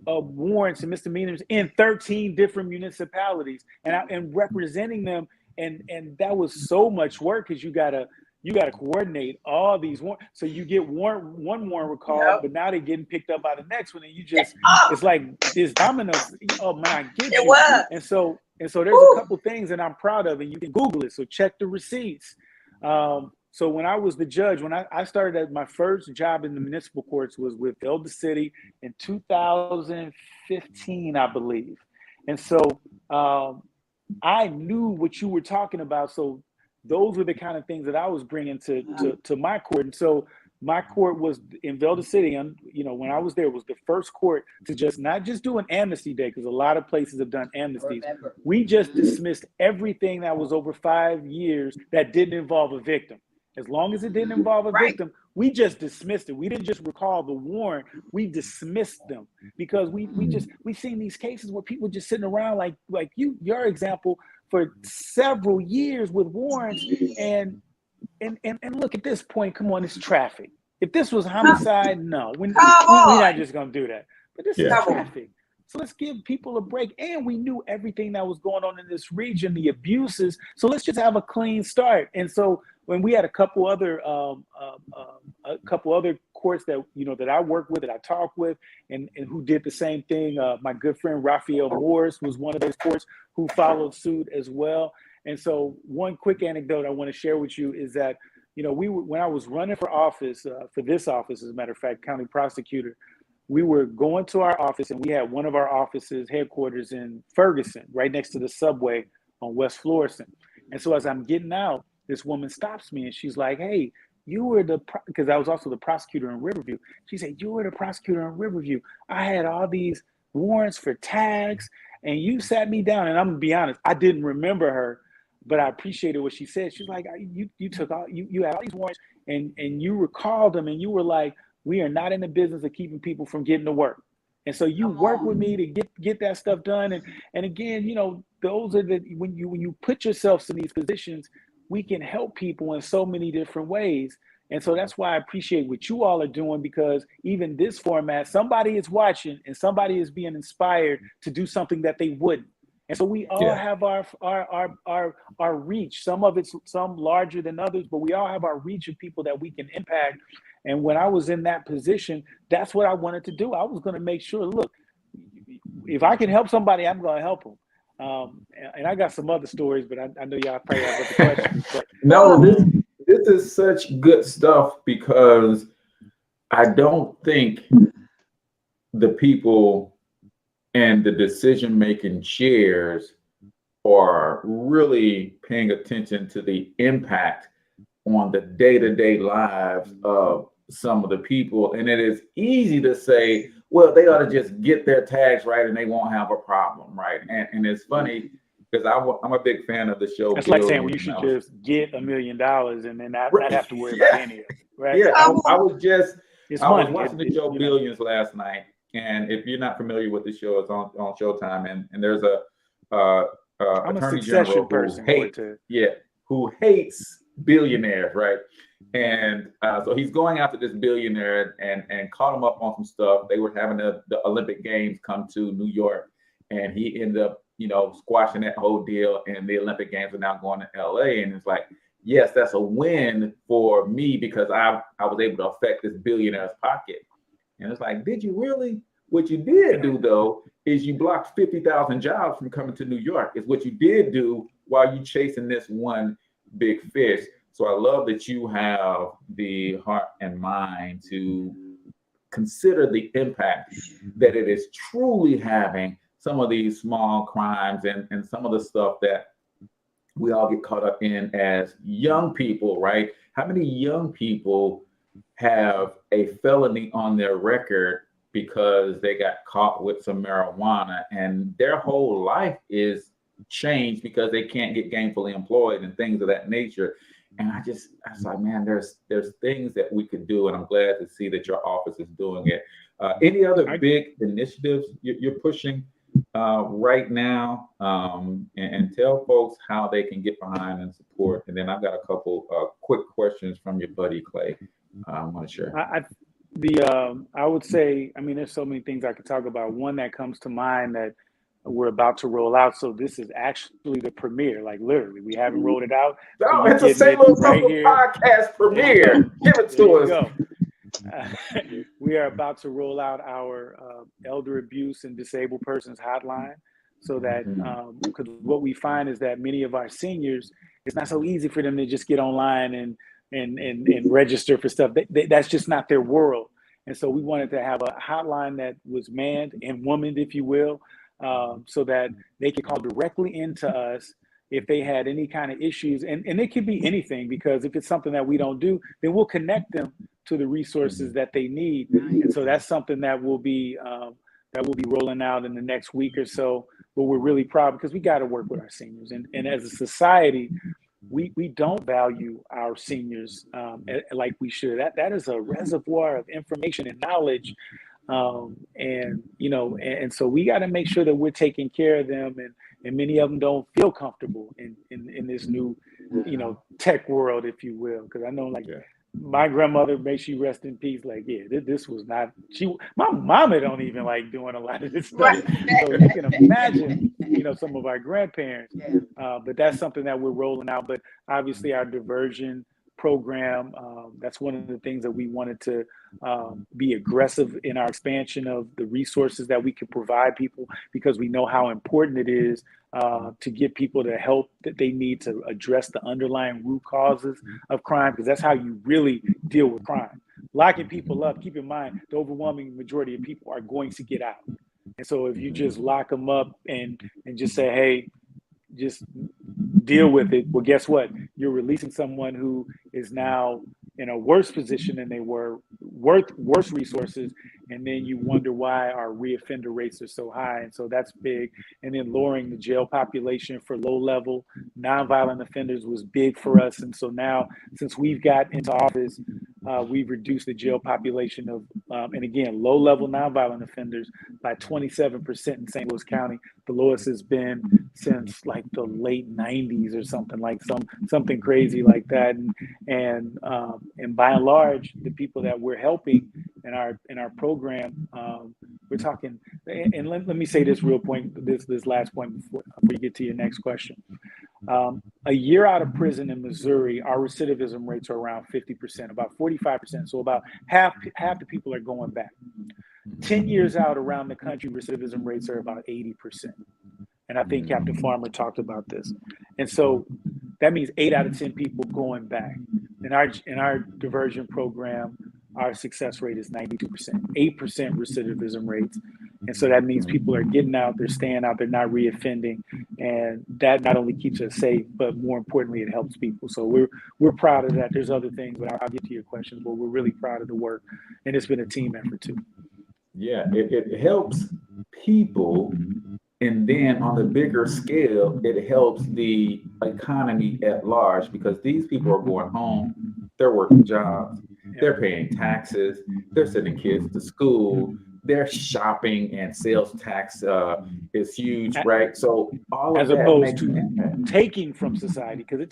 warrants and misdemeanors in 13 different municipalities, and representing them. And that was so much work, because you gotta coordinate all these warrants. So you get one warrant recalled, but now they're getting picked up by the next one, and you just, it's like this dominoes. Oh man, I get you. And so there's a couple things that I'm proud of, and you can Google it. So check the receipts. So when I was the judge, when I started at my first job in the municipal courts was with Elder City in 2015, I believe. And so I knew what you were talking about. So those were the kind of things that I was bringing to my court. And so my court was in Velda City. And, you know, when I was there, was the first court to not just do an amnesty day, because a lot of places have done amnesties. We just dismissed everything that was over 5 years that didn't involve a victim. As long as it didn't involve a victim, we just dismissed it. We didn't just recall the warrant, we dismissed them, because we've seen these cases where people just sitting around like your example for several years with warrants, and look, at this point, come on, it's traffic. If this was homicide, no, we're not just gonna do that. But this is traffic. So let's give people a break. And we knew everything that was going on in this region, the abuses. So let's just have a clean start. And so when we had a couple other courts that, you know, that I work with, that I talk with, and who did the same thing. My good friend Raphael Morris was one of those courts who followed suit as well. And so one quick anecdote I want to share with you is that, you know, when I was running for office, for this office, as a matter of fact, county prosecutor, we were going to our office, and we had one of our offices headquarters in Ferguson, right next to the subway on West Florissant. And so as I'm getting out, this woman stops me and she's like, "Hey, you were because I was also the prosecutor in Riverview." She said, "You were the prosecutor in Riverview. I had all these warrants for tags and you sat me down." And I'm gonna be honest, I didn't remember her, but I appreciated what she said. She's like, you took all, you had all these warrants and you recalled them and you were like, "We are not in the business of keeping people from getting to work. And so you work with me to get that stuff done." And again, you know, those are when you put yourselves in these positions, we can help people in so many different ways. And so that's why I appreciate what you all are doing, because even this format, somebody is watching and somebody is being inspired to do something that they wouldn't. And so we all have our reach. Some larger than others, but we all have our reach of people that we can impact. And when I was in that position, that's what I wanted to do. I was going to make sure, look, if I can help somebody, I'm going to help them. And I got some other stories, but I know y'all probably have other questions. But no, this is such good stuff, because I don't think the people and the decision-making chairs are really paying attention to the impact on the day-to-day lives of some of the people. And it is easy to say, well, they ought to just get their tags right and they won't have a problem, right? And it's funny, because I'm a big fan of the show. That's like saying, well, you should just get $1 million and then not have to worry about any of it, right? Yeah, I was watching the show Billions last night. And if you're not familiar with the show, it's on Showtime. And there's a attorney general who hates billionaires, right? And so he's going after this billionaire and caught him up on some stuff. They were having the Olympic Games come to New York, and he ended up, you know, squashing that whole deal. And the Olympic Games are now going to LA. And it's like, yes, that's a win for me, because I was able to affect this billionaire's pocket. And it's like, did you really? What you did do, though, is you blocked 50,000 jobs from coming to New York. Is what you did do while you chasing this one big fish. So I love that you have the heart and mind to consider the impact that it is truly having, some of these small crimes and some of the stuff that we all get caught up in as young people, right? How many young people have a felony on their record because they got caught with some marijuana, and their whole life is changed because they can't get gainfully employed and things of that nature? And I was like, man, there's things that we could do, and I'm glad to see that your office is doing it. Any other big initiatives you're pushing right now? And tell folks how they can get behind and support. And then I've got a couple quick questions from your buddy Clay I want to share. I would say, I mean, there's so many things I could talk about. One that comes to mind that we're about to roll out. So this is actually the premiere, like literally, we haven't rolled it out. No, it's a St. Louis podcast premiere. Give it to us. We are about to roll out our elder abuse and disabled persons hotline, so that because what we find is that many of our seniors, it's not so easy for them to just get online and register for stuff. That's just not their world. And so we wanted to have a hotline that was manned and womaned, if you will, so that they could call directly into us if they had any kind of issues. And it could be anything, because if it's something that we don't do, then we'll connect them to the resources that they need. And so that's something that will be rolling out in the next week or so. But we're really proud, because we got to work with our seniors. And as a society, we don't value our seniors like we should. That is a reservoir of information and knowledge. And so we got to make sure that we're taking care of them, and many of them don't feel comfortable in this new, tech world, if you will. Because I know, my grandmother, may she rest in peace. Like, yeah, this was not. My mama don't even like doing a lot of this stuff. Right. So you can imagine, some of our grandparents. But that's something that we're rolling out. But obviously, our diversion program, that's one of the things that we wanted to be aggressive in our expansion of the resources that we can provide people, because we know how important it is to get people the help that they need to address the underlying root causes of crime, because that's how you really deal with crime. Locking people up, keep in mind, the overwhelming majority of people are going to get out. And so if you just lock them up and just say, hey, just deal with it, well, guess what? You're releasing someone who is now in a worse position than they were, worse resources, and then you wonder why our reoffender rates are so high. And so that's big. And then lowering the jail population for low-level nonviolent offenders was big for us. And so now, since we've got into office, we've reduced the jail population of, and again, low-level nonviolent offenders by 27% in St. Louis County. The lowest has been since like the late 90s or something, like something crazy like that. And by and large, the people that we're helping in our program, we're talking. And let me say this this last point before you get to your next question. A year out of prison in Missouri, our recidivism rates are around 50%, about 45%. So about half the people are going back. 10 years out around the country, recidivism rates are about 80%. And I think Captain Farmer talked about this. And so that means 8 out of 10 people going back. In our diversion program, our success rate is 92%, 8% recidivism rates. And so that means people are getting out, they're staying out, they're not reoffending. And that not only keeps us safe, but more importantly, it helps people. So we're proud of that. There's other things, but I'll get to your questions, but we're really proud of the work. And it's been a team effort too. Yeah, it helps people. And then on the bigger scale, it helps the economy at large, because these people are going home, they're working jobs, they're paying taxes, they're sending kids to school, they're shopping, and sales tax is huge, right? So all as of that opposed makes to an impact. taking from society, because it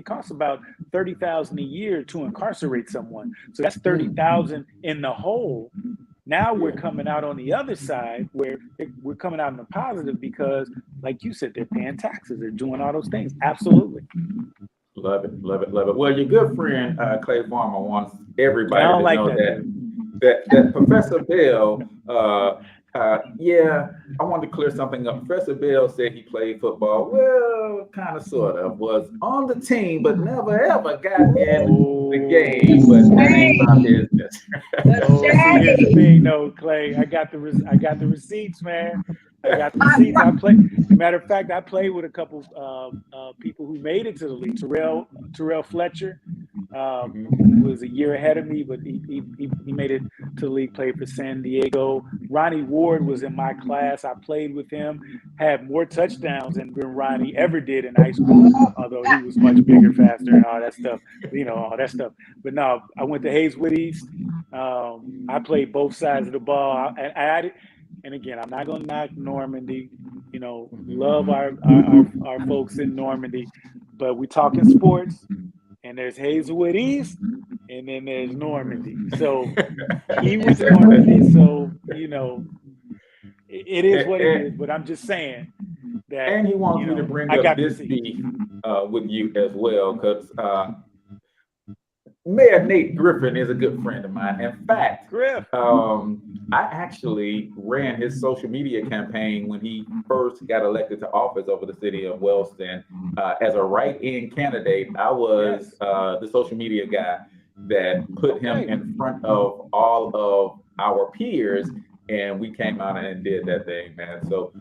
costs about $30,000 a year to incarcerate someone. So that's $30,000 in the hole. Now we're coming out on the other side where we're coming out in the positive, because, like you said, they're paying taxes, they're doing all those things. Absolutely. Love it, love it, love it. Well, your good friend Clay Farmer wants everybody to know that Professor Bell, I wanted to clear something up. Professor Bell said he played football. Well, kind of, sort of, was on the team, but never ever got in the game. But that ain't my business. See, here's the thing, though, Clay. I got the receipts, man. I got the receipts. I played. As a matter of fact, I played with a couple people who made it to the league. Terrell Fletcher was a year ahead of me, but he made it to the league. Played for San Diego. Ronnie Ward was in my class. I played with him. Had more touchdowns than Ronnie ever did in high school, although he was much bigger, faster, and all that stuff. All that stuff. But no, I went to Hayeswood East. I played both sides of the ball. And again, I'm not going to knock Normandy. Love our folks in Normandy, but we're talking sports. And there's Hayeswood East, and then there's Normandy. So he was Normandy. So it is what it is. But I'm just saying that. And he wants me to bring up this beef with you as well, because Mayor Nate Griffin is a good friend of mine. In fact, I actually ran his social media campaign when he first got elected to office over the city of Wellston. As a write-in candidate, I was the social media guy that put him in front of all of our peers, and we came out and did that thing, man. So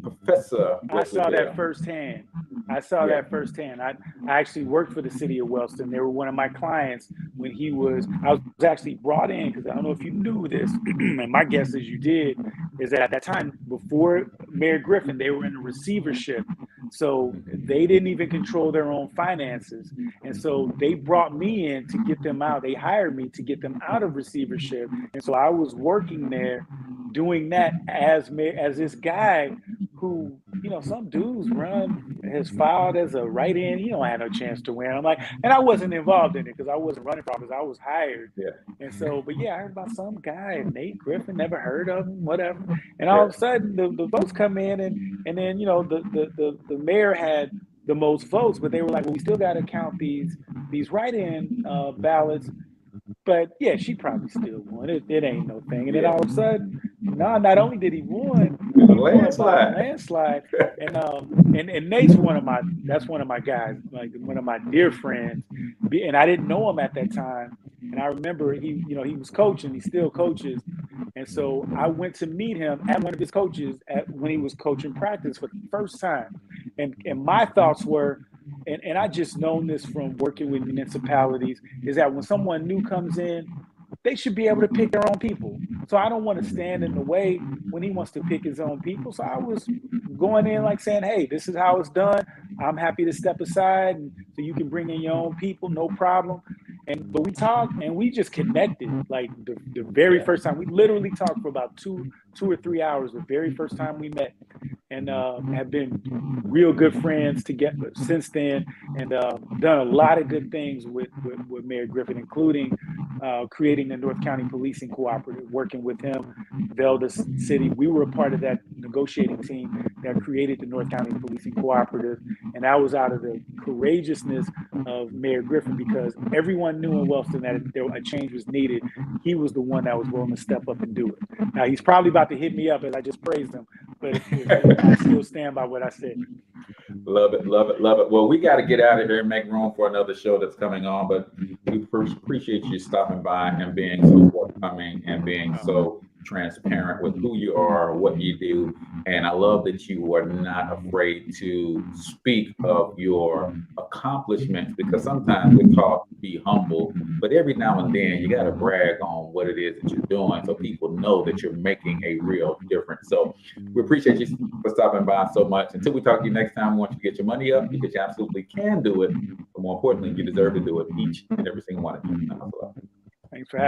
Professor Wesley I saw Bell. that firsthand. That firsthand. I actually worked for the city of Wellston. They were one of my clients when I was actually brought in, because I don't know if you knew this, and my guess is you did, is that at that time, before Mayor Griffin, they were in a receivership. So they didn't even control their own finances. And so they brought me in to get them out. They hired me to get them out of receivership. And so I was working there doing that as this guy who who, some dudes has filed as a write-in. You don't have no chance to win. I'm like, and I wasn't involved in it because I wasn't running for office. I was hired. Yeah. And so, but yeah, I heard about some guy, Nate Griffin, never heard of him, whatever. And all of a sudden the votes come in and then, the mayor had the most votes, but they were like, well, we still got to count these write-in ballots. But yeah, she probably still won. It ain't no thing. And then all of a sudden, not only did he win, he won by a landslide. And Nate's one of my guys, like one of my dear friends. And I didn't know him at that time. And I remember he was coaching, he still coaches. And so I went to meet him at one of his coaches when he was coaching practice for the first time. And my thoughts were, and I just known this from working with municipalities, is that when someone new comes in, they should be able to pick their own people. So I don't want to stand in the way when he wants to pick his own people. So I was going in like saying, hey, this is how it's done. I'm happy to step aside and so you can bring in your own people, no problem. But we talked and we just connected like the very first time. We literally talked for about two or 3 hours the very first time we met, and have been real good friends together since then, and done a lot of good things with Mayor Griffin, including creating the North County Policing Cooperative, working with him, Velda City. We were a part of that negotiating team that created the North County Policing Cooperative, and that was out of the courageousness of Mayor Griffin, because everyone knew in Wellston that a change was needed. He was the one that was willing to step up and do it. Now, he's probably about to hit me up as I just praised him, but I still stand by what I said. Love it. Well, we got to get out of here and make room for another show that's coming on, but we first appreciate you stopping by and being so forthcoming and being so transparent with who you are, what you do. And I love that you are not afraid to speak of your accomplishments, because sometimes we talk, be humble, but every now and then you got to brag on what it is that you're doing so people know that you're making a real difference. So we appreciate you for stopping by so much. Until we talk to you next time, we want you to get your money up, because you absolutely can do it. But more importantly, you deserve to do it, each and every single one of you. Thanks for having me.